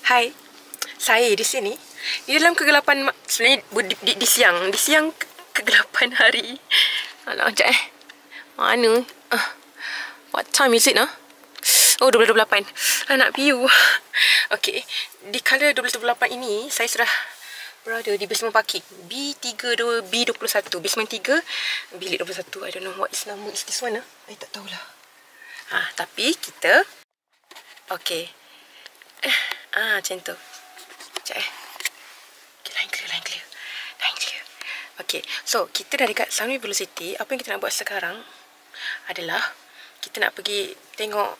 Hai, saya di sini di dalam kegelapan, sebenarnya di siang kegelapan hari. Alah, sekejap mana? What time is it nah? Oh, 12.28. Nak view. Okey, di kala 12.28 ini saya sudah berada di basement parking B21, basement 3, bilik 21. I don't know what is nama is this one. I tak tahulah. Tapi kita okey. Macam tu. Sekejap okay, line clear. Okay, so kita dah dekat Sunway Velocity. Apa yang kita nak buat sekarang adalah kita nak pergi tengok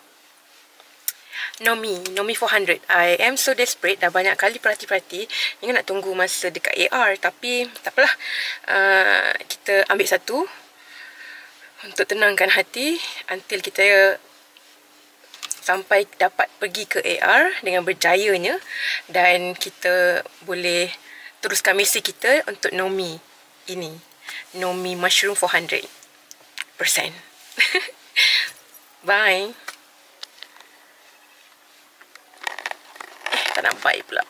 Nomi 400. I am so desperate. Dah banyak kali perhati-perhati ingat nak tunggu masa dekat AR, tapi tak apalah. Kita ambil satu untuk tenangkan hati until kita sampai dapat pergi ke AR dengan berjayanya, dan kita boleh teruskan misi kita untuk Nomi ini, Nomi Mushroom 400%. Bye. Tak nak bye pula.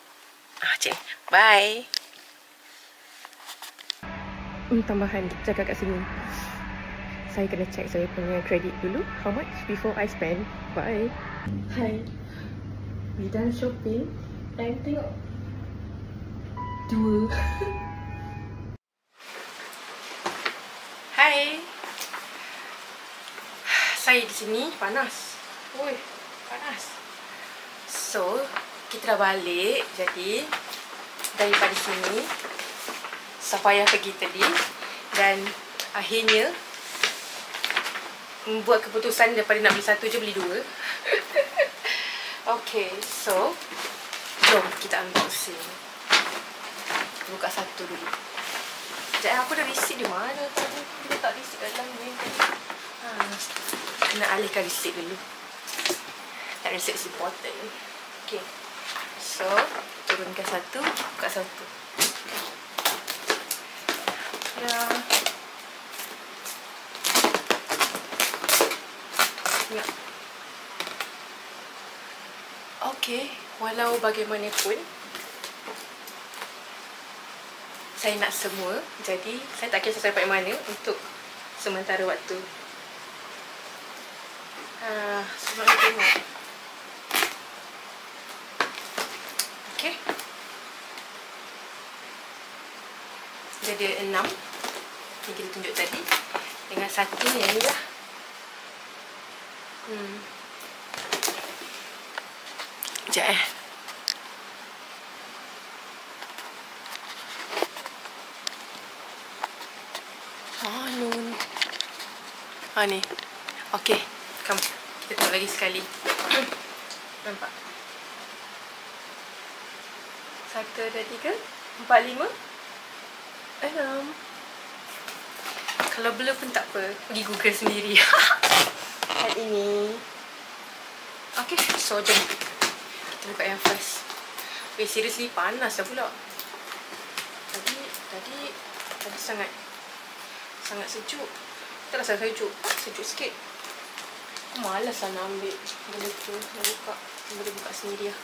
Macam ni. Bye. Tambahan jaga kat sini. Saya kena check saya punya kredit dulu. How much before I spend. Bye. Hai. We done shopping. Dan tengok. 2. Hai. Saya di sini panas. Oi, panas. So, kita dah balik. Jadi, daripada sini Safaya pergi tadi, dan akhirnya membuat keputusan daripada nak beli satu je beli 2. Okay, so jom kita unboxing. Buka satu dulu. Sekejap, aku dah receipt di mana tadi? Kita tak receipt kat dalam ni. Kena alihkan receipt dulu. Tak receipt is important. Okay, so turunkan satu, buka satu. Ya. Okay, walau bagaimanapun saya nak semua, jadi saya tak kisah sampai mana untuk sementara waktu. Sebab nak tengok. Okay, jadi 6 yang kita tunjuk tadi, dengan satu yang ni lah. Sekejap ni. Okay, come. Kita tengok lagi sekali. Nampak? 1, 2, 3, 4, 5, 6. Kalau blur pun tak apa, pergi Google sendiri. Yang ini. Okay, so jom kita buka yang first. Seriously panas dah pula. Tadi sangat sejuk. Tak rasa sejuk sikit. Malas lah nak ambil benda tu. Boleh buka sendiri lah.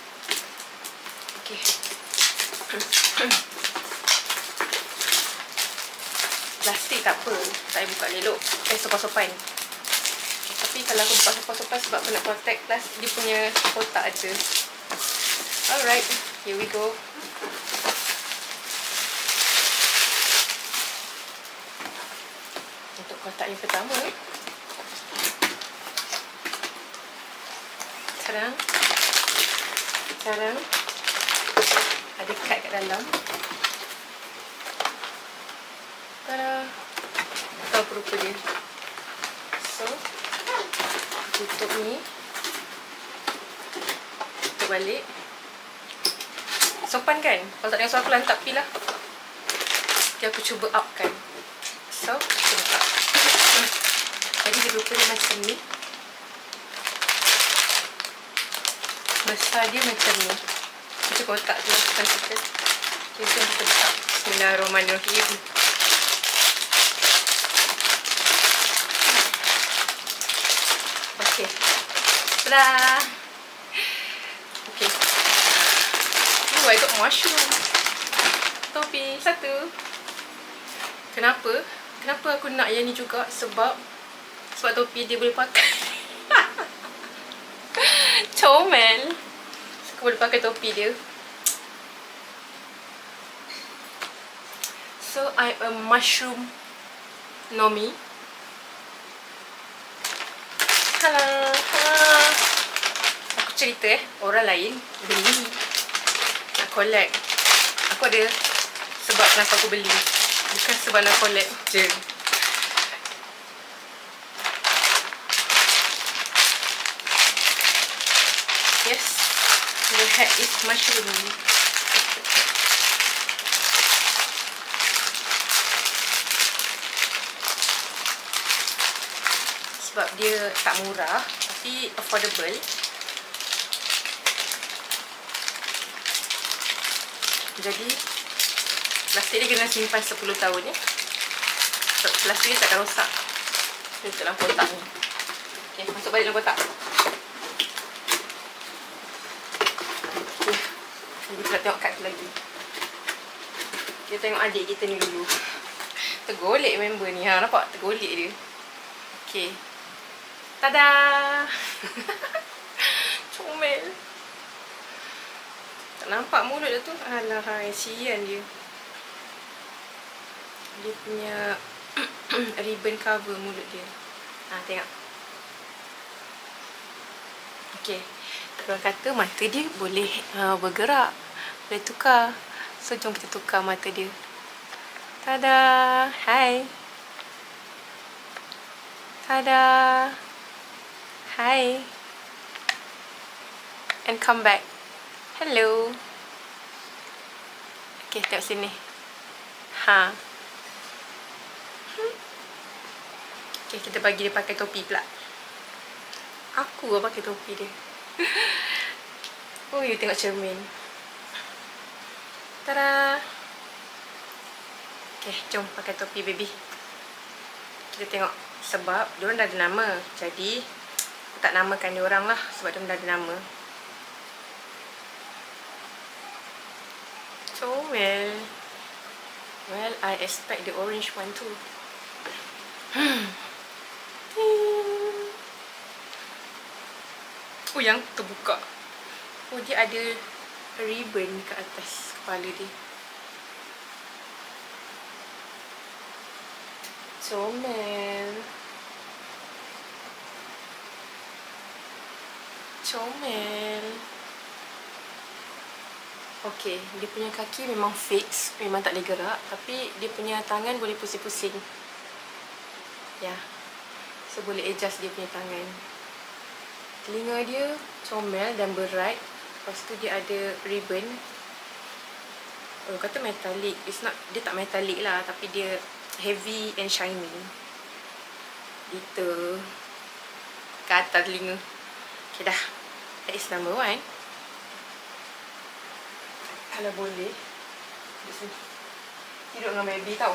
Okay. Plastik tak apa, saya buka elok. Sopan-sopan. Tapi kalau aku buka sopan-sopan sebab aku nak protect plastik, dia punya kotak aja. Alright, here we go. Untuk kotak yang pertama, sekarang ada kad kat dalam. Tada! Tahu apa rupa dia. So, tutup ni, tutup balik. Sopan kan? Kalau tak dengar suara aku lantak pi lah. Okay, aku cuba upkan. So, kita buka. Jadi dia rupanya macam ni. Besar dia macam ni. Kita kotak tu kan kita. Okay, jom kita buka. Bismillahirrahmanirrahim. Okay. Tada! Okay. I got mushroom. Topi satu. Kenapa? Kenapa aku nak yang ni juga? Sebab topi dia boleh pakai. Comel. Aku boleh pakai topi dia. So I'm a mushroom Nomi. Hala. Aku cerita orang lain beli, nak collect. Aku ada sebab kenapa aku beli. Bukan sebab nak collect je. Yes, the hat is mushroom. Sebab dia tak murah tapi affordable. Jadi plastik dia kena simpan 10 tahun ya. Plastik dia takkan rosak. Dia dalam kotak ni. Okay, masuk balik dalam kotak. Kita nak tengok kad tu lagi. Kita tengok adik kita ni dulu. Tergolek member ni. Ha, nampak? Tergolek dia. Okay. Tada! Comel. Tak nampak mulut dia tu. Alah, sian dia. Dia punya ribbon cover mulut dia. Ha, tengok. Okay. Orang kata mata dia boleh bergerak. Boleh tukar. So, jom kita tukar mata dia. Tada! Hai! Tada! Hi! And come back. Hello! Okay, tengok sini. Ha. Okay, kita bagi dia pakai topi pula. Aku pakai topi dia. Oh, you tengok cermin. Tada! Okay, jom pakai topi baby. Kita tengok. Sebab diorang dah ada nama. Jadi aku tak namakan diorang lah. Sebab diorang dah ada nama. Comel. Well, I expect the orange one too. Oh, yang terbuka. Oh, dia ada ribbon kat atas kepala dia. Comel. Comel. Okay, dia punya kaki memang fix. Memang tak boleh gerak. Tapi dia punya tangan boleh pusing-pusing. Ya. So, boleh adjust dia punya tangan. Telinga dia comel dan berat. Lepas tu dia ada ribbon. Oh, kata metallic. It's not, dia tak metallic lah. Tapi dia heavy and shiny. Gitu. Kata telinga. Okay dah. That is number 1. Kalau boleh tidur dengan baby tau.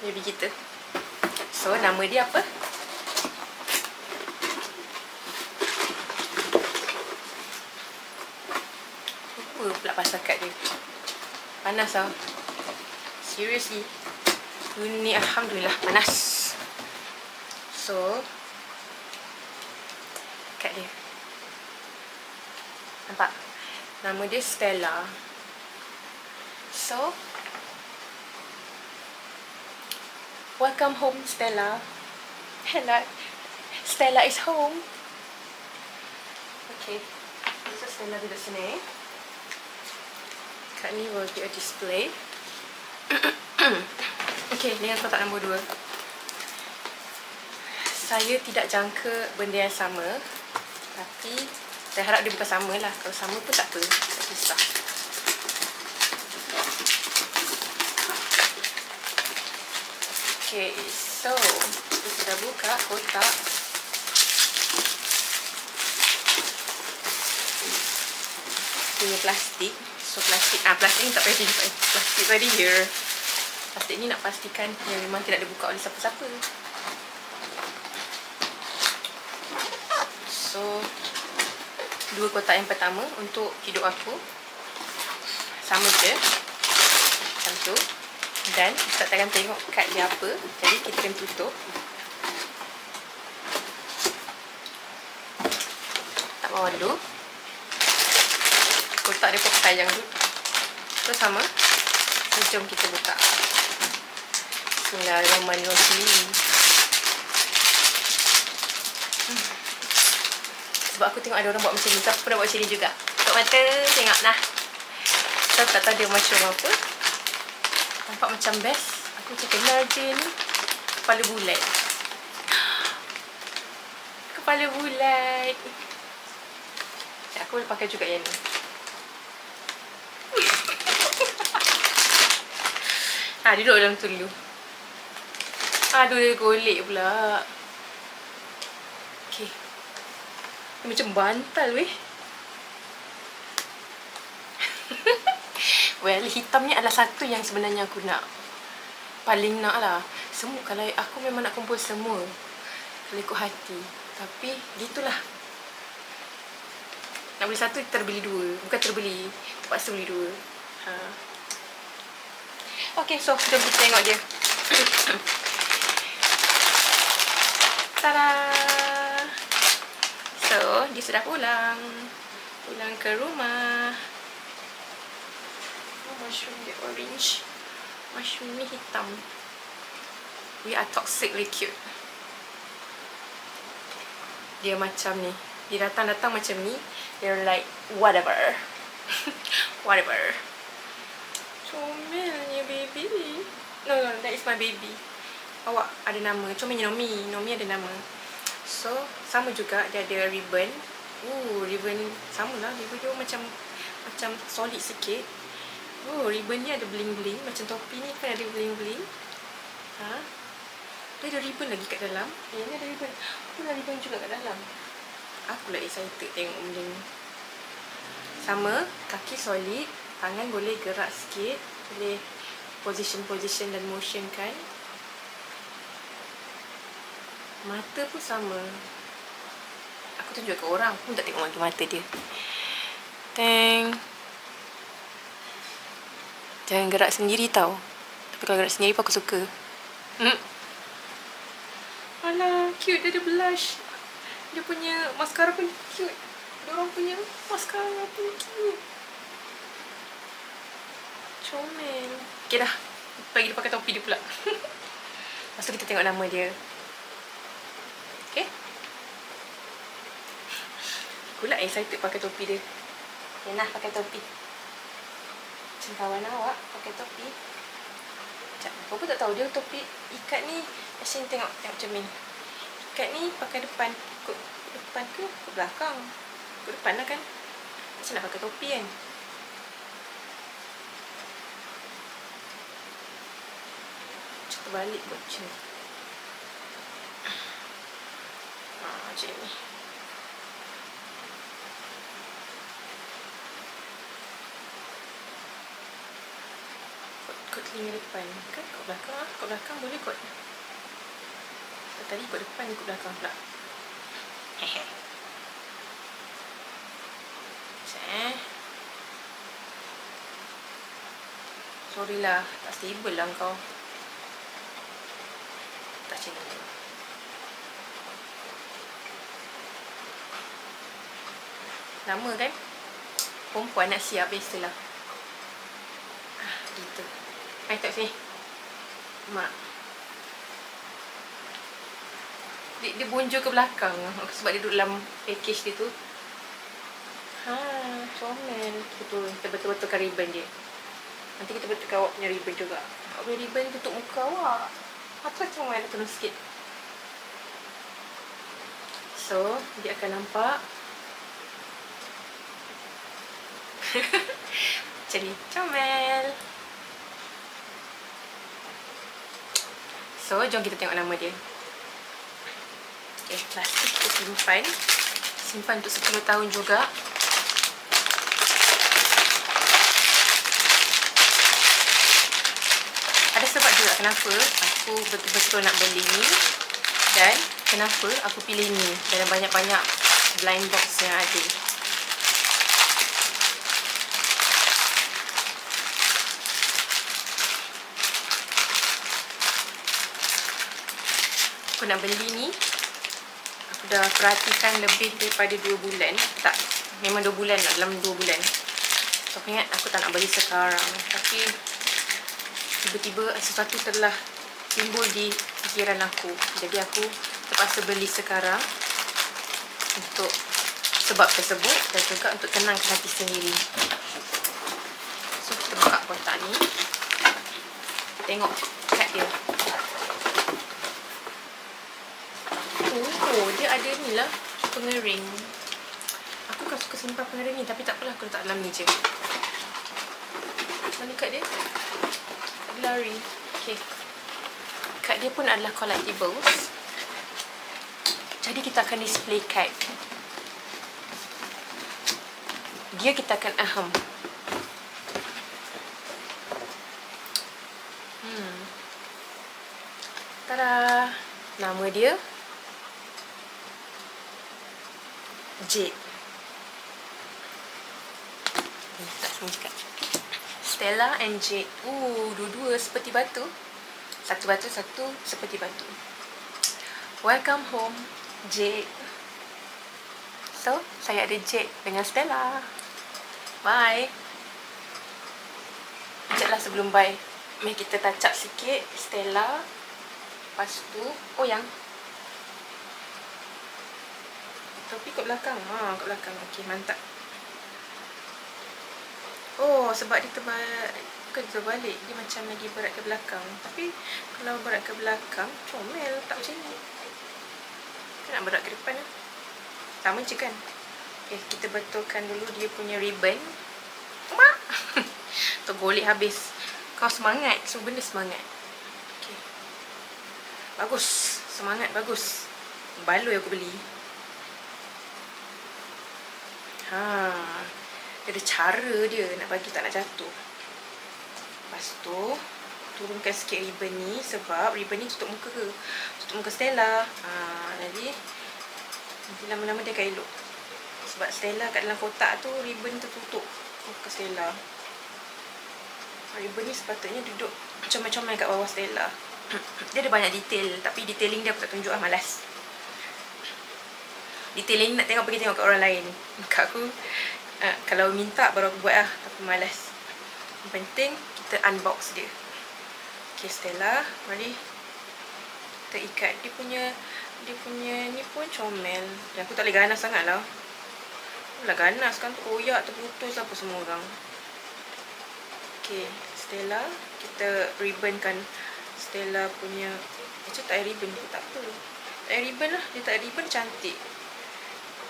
Baby kita. So nama dia apa? Lupa pula pasal kad dia. Panas tau. Seriously. Ini alhamdulillah panas. So kad dia. Nampak? Nama dia Stella. So welcome home Stella. Hello. Stella is home. Okay. So Stella duduk sini. Kat ni will be a display. Okay, dengan kotak nombor 2. Saya tidak jangka benda yang sama. Tapi saya harap dia bukan sama lah. Kalau sama pun tak apa. Tak susah. Okay, so kita sudah buka kotak. Punya plastik. So plastik ni tak payah simpan. Plastik tadi here. Plastik ni nak pastikan yang memang tidak dibuka oleh siapa-siapa. So 2 kotak yang pertama untuk hidup aku. sama je macam tu. Dan Ustaz takkan tengok kad dia apa, jadi kita kena tutup. Tak bawah dulu, kotak dia pun sayang dulu. Terus sama. Jom kita buka. Bismillahirrahmanirrahim. Sebab aku tengok ada orang buat macam ni, aku pernah buat macam ni juga. Tutup mata, tengok nah. Saya tak tahu dia mushroom apa. Nampak macam best. Aku macam kenal je ni. Kepala bulat. Kepala bulat. Aku boleh pakai juga yang ni. Duduk dalam tu dulu. Aduh, dia golek pula. Okay. Dia macam bantal weh. Well, hitam ni adalah satu yang sebenarnya aku nak. Paling nak lah. Semua, kalau aku memang nak kumpul semua. Kalau ikut hati. Tapi, gitulah. Nak beli satu, terbeli dua. Bukan terbeli, terpaksa beli dua. Okay, so jom kita tengok dia. Tada! So, dia sudah pulang. Pulang ke rumah. Mushroom dia orange. Mushroom ni hitam. We are toxically cute. Dia macam ni. Dia datang-datang macam ni. They're like, whatever. Whatever. Comelnya baby. No, that is my baby. Awak ada nama. Comelnya Nomi. Nomi ada nama. So, sama juga. Dia ada ribbon. Ribbon. Sama lah. Ribbon dia macam solid sikit. Ribbon ni ada bling-bling. Macam topi ni kan ada bling-bling. Dia ada ribbon lagi kat dalam. Ni ada ribbon. Ada ribbon juga kat dalam. Aku lah excited tengok benda ni. Sama. Kaki solid. Tangan boleh gerak sikit. Boleh position dan motion kan. Mata pun sama. Aku tunjuk ke orang. Aku pun tak tengok lagi mata dia. Teng. Jangan gerak sendiri tau. Tapi kalau gerak sendiri pun aku suka. Alah, cute. Dia ada blush. Dia punya mascara pun cute. Diorang punya mascara pun cute. Comel. Okay dah. Bagi dia pakai topi dia pula. Lepas tu kita tengok nama dia. Okay. Aku lah excited pakai topi dia. Okay nah, pakai topi. Macam kawan awak pakai topi. Sekejap. Aku pun tak tahu dia topi ikat ni. Asyik tengok macam ni. Ikat ni pakai depan. Ikut depan ke? Ikut belakang. Ikut depan lah kan. Macam nak pakai topi kan. Balik buat macam ni. Macam ni. Kot telinga depan kan, kot belakang lah. Kot belakang boleh kot. Tadi kot depan, kot belakang pula. Hehe. Sorry lah, tak stable lah kau. Macam ni. Lama kan? Perempuan nak siap biasalah. Gitu. Hai tak sini. Mak. Dia bonjol ke belakang sebab dia duduk dalam package dia tu. Comel. Kita betul-betulkan ribbon dia. Nanti kita betulkan awak punya ribbon juga. Awak punya ribbon tutup muka awak. Atas cuma ada turun sikit. So, dia akan nampak macam ni. Comel. So, jom kita tengok nama dia. Okay, plastik kita simpan. Simpan untuk 10 tahun juga. Ada sebab juga kenapa aku betul-betul nak beli ni. Dan kenapa aku pilih ni dalam banyak-banyak blind box yang ada. aku nak beli ni, aku dah perhatikan lebih daripada 2 bulan. Tak, memang 2 bulan lah, dalam 2 bulan. So aku ingat aku tak nak beli sekarang, tapi tiba-tiba sesuatu telah timbul di fikiran aku. Jadi aku terpaksa beli sekarang untuk sebab tersebut dan juga untuk tenangkan hati sendiri. So kita buka kotak ni. Tengok kat dia. Oh, dia ada ni lah, pengering. Aku kan suka simpan pengering ni, tapi tak apalah, aku letak dalam meja. Mana kad dia? Lari. Okay. Kad dia pun adalah collectibles. Jadi kita akan display kad. Dia kita akan aham. Tada! Nama dia Jade. Tak semua cakap. Stella and Jade. Dua-dua seperti batu. Satu batu, satu seperti batu. Welcome home, Jade. So, saya ada Jade dengan Stella. Bye. Sekejaplah sebelum bye. Mari kita touch up sikit Stella. Lepas tu, yang topi kat belakang. Kat belakang. Okey, mantap. Oh, sebab dia bukan terbalik. Dia macam lagi berat ke belakang. Tapi kalau berat ke belakang, comel tak macam ni. Kita nak berat ke depan lah. Sama je kan? Okay, kita betulkan dulu dia punya ribbon. Mak! Tergolek habis. Kau semangat. Semua benda semangat. Okay. Bagus. Semangat bagus. Baloi aku beli. Dia ada cara dia nak bagi tak nak jatuh. Lepas tu turunkan sikit ribbon ni, sebab ribbon ni tutup muka ke? Tutup muka Stella. Jadi nanti lama-lama dia akan elok. Sebab Stella kat dalam kotak tu, ribbon tu tutup muka Stella. Ribbon ni sepatutnya duduk comel-comel kat bawah Stella. Dia ada banyak detail, tapi detailing dia aku tak tunjuk lah, malas. Detailing nak tengok, pergi tengok kat orang lain. Kat aku, kalau minta baru aku buat lah, tapi malas. Yang penting kita unbox dia. Okay, Stella, mari kita ikat. Dia punya ni pun comel. Dan aku tak boleh ganas sangat lah. Lah ganas kan, koyak, terputus apa semua orang. Okay, Stella, kita ribbonkan Stella punya. Macam tak ada ribbon pun tak apa. Tak ada ribbon lah, dia tak ada ribbon cantik.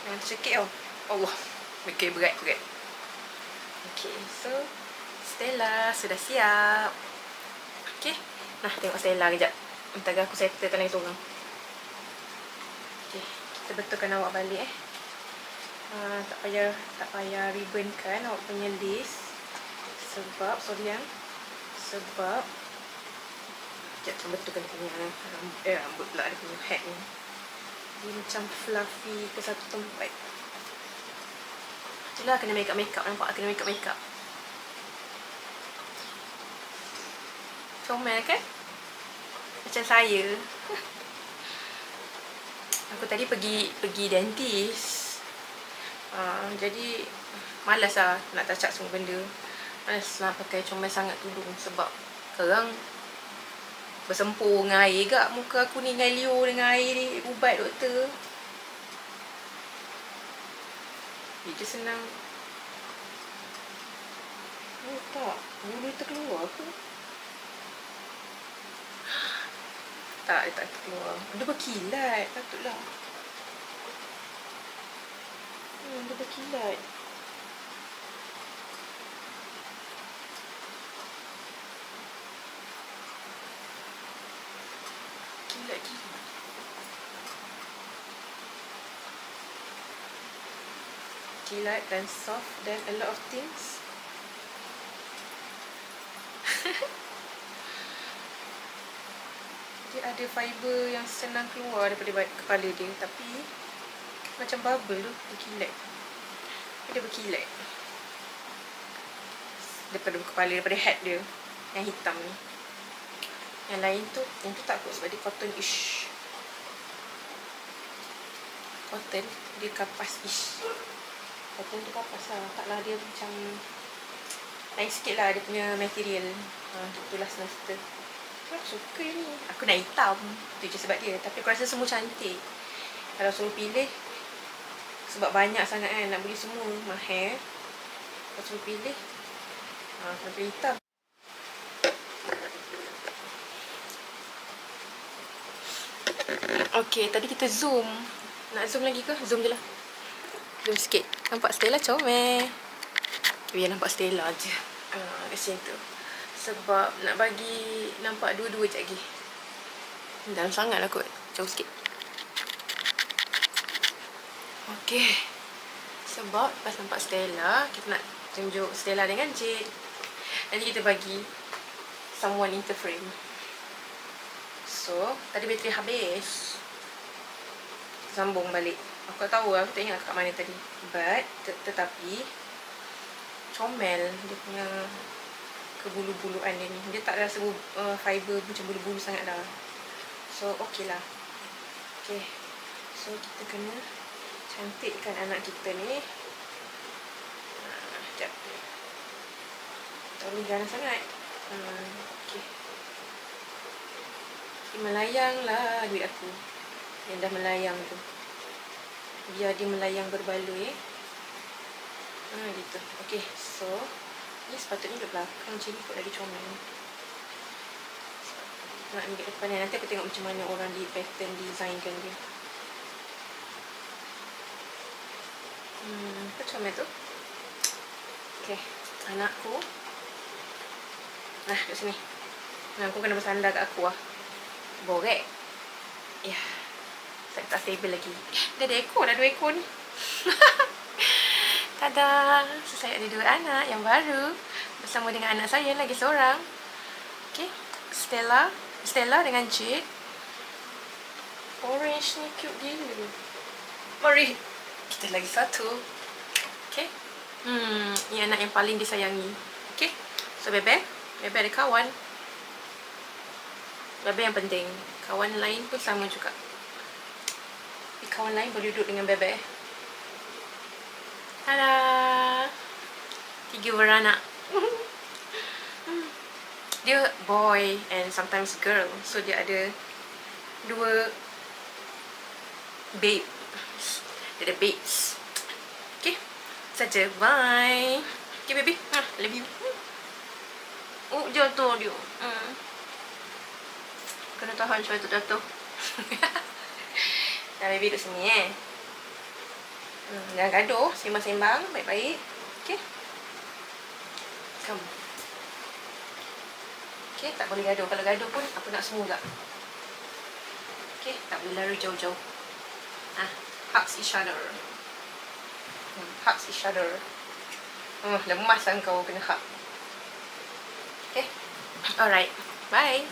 Jangan tercekik tau. Allah. Okay, berat. Okay, so Stella sudah siap. Okay, nah tengok Stella kejap. Bentar aku settlekan lagi seorang. Okay, kita betulkan awak balik tak payah ribbon kan awak punya lace. Sebab sebab sekejap betulkan dia punya rambut pula, dia punya hat ni. Dia macam fluffy ke satu tempat. Itulah kena make up. Nampak kena make up. Comel kan? Macam saya. Aku tadi pergi dentist. Jadi malas lah nak touch up semua benda. Malas lah pakai comel sangat tudung. Sebab sekarang bersempur dengan air gak muka aku ni, dengan liur dengan air ni, ubat doktor. Dia je senang. Tak, bulu terkeluar ke? Tak, dia tak terkeluar. Dia berkilat, patutlah. Dia berkilat. Kilat dan soft dan a lot of things. Dia ada fiber yang senang keluar daripada kepala dia, tapi macam bubble tu, berkilat. Dia berkilat daripada kepala, daripada head dia yang hitam ni. Yang lain tu, tak kot sebab dia cotton-ish. cotton. Dia kapas-ish. Cotton tu kapas lah. Taklah dia macam lain sikit lah dia punya material. Itulah senang cerita. Aku suka ni. Aku nak hitam. Itu je sebab dia. Tapi aku rasa semua cantik. Kalau suruh pilih, sebab banyak sangat kan nak beli semua mahal. Kalau suruh pilih, kena pilih hitam. Okay, tadi kita zoom. Nak zoom lagi ke? Zoom je lah. Zoom sikit. Nampak Stella comel. Biar nampak Stella je. Kat sini tu. Sebab nak bagi nampak dua-dua je lagi. Dalam sangat lah kot. Jauh sikit. Okay. Sebab pas nampak Stella, kita nak tunjuk Stella dengan Jade. Nanti kita bagi someone interframe. So, tadi bateri habis. Sambung balik. Aku tak tahu, aku tak ingat kat mana tadi. But, tetapi comel dia punya kebulu-buluan dia ni. Dia tak rasa fiber macam bulu-bulu sangat dah. So, okey lah. Okay. So, kita kena cantikkan anak kita ni. Sekejap. Tak boleh ganas sangat. Okay. Melayang lah duit aku. Yang dah melayang tu. Biar dia melayang berbaloi. Gitu. Okay. So, ni sepatutnya duduk belakang macam ni kot lagi comel. Nak ambil depan ni. Nanti aku tengok macam mana orang di pattern designkan dia. Apa comel tu? Okay. Anakku. Nah, kat sini. Aku kena bersandar kat aku lah. Borek. Ya. Saya tak stable lagi. Dah ada ekor. Dah 2 ekor ni. Tada! So, saya ada 2 anak yang baru. Bersama dengan anak saya lagi seorang. Okay. Stella dengan Jade. Orange ni cute gila. Mari. Kita lagi satu. Okay. Ni anak yang paling disayangi. Okay. So, Bebe ada kawan. Bebe yang penting. Kawan lain pun sama juga. Tapi kawan lain boleh duduk dengan Bebe. Tada! 3 beranak. Dia boy and sometimes girl. So, dia ada 2 babe. Dia ada babes. Okay. Saja. Bye. Okay, baby. Love you. Oh, jatuh dia. Kena tahan supaya tu jatuh. Dah, baby duduk sini jangan gaduh. Sembang-sembang baik-baik. Okay. Come. Okay, tak boleh gaduh. Kalau gaduh pun aku nak semua juga. Okay, tak boleh lari jauh-jauh. Hugs each other. Hugs each other. Lemas lah kau kena hug. Okay. Alright. Bye.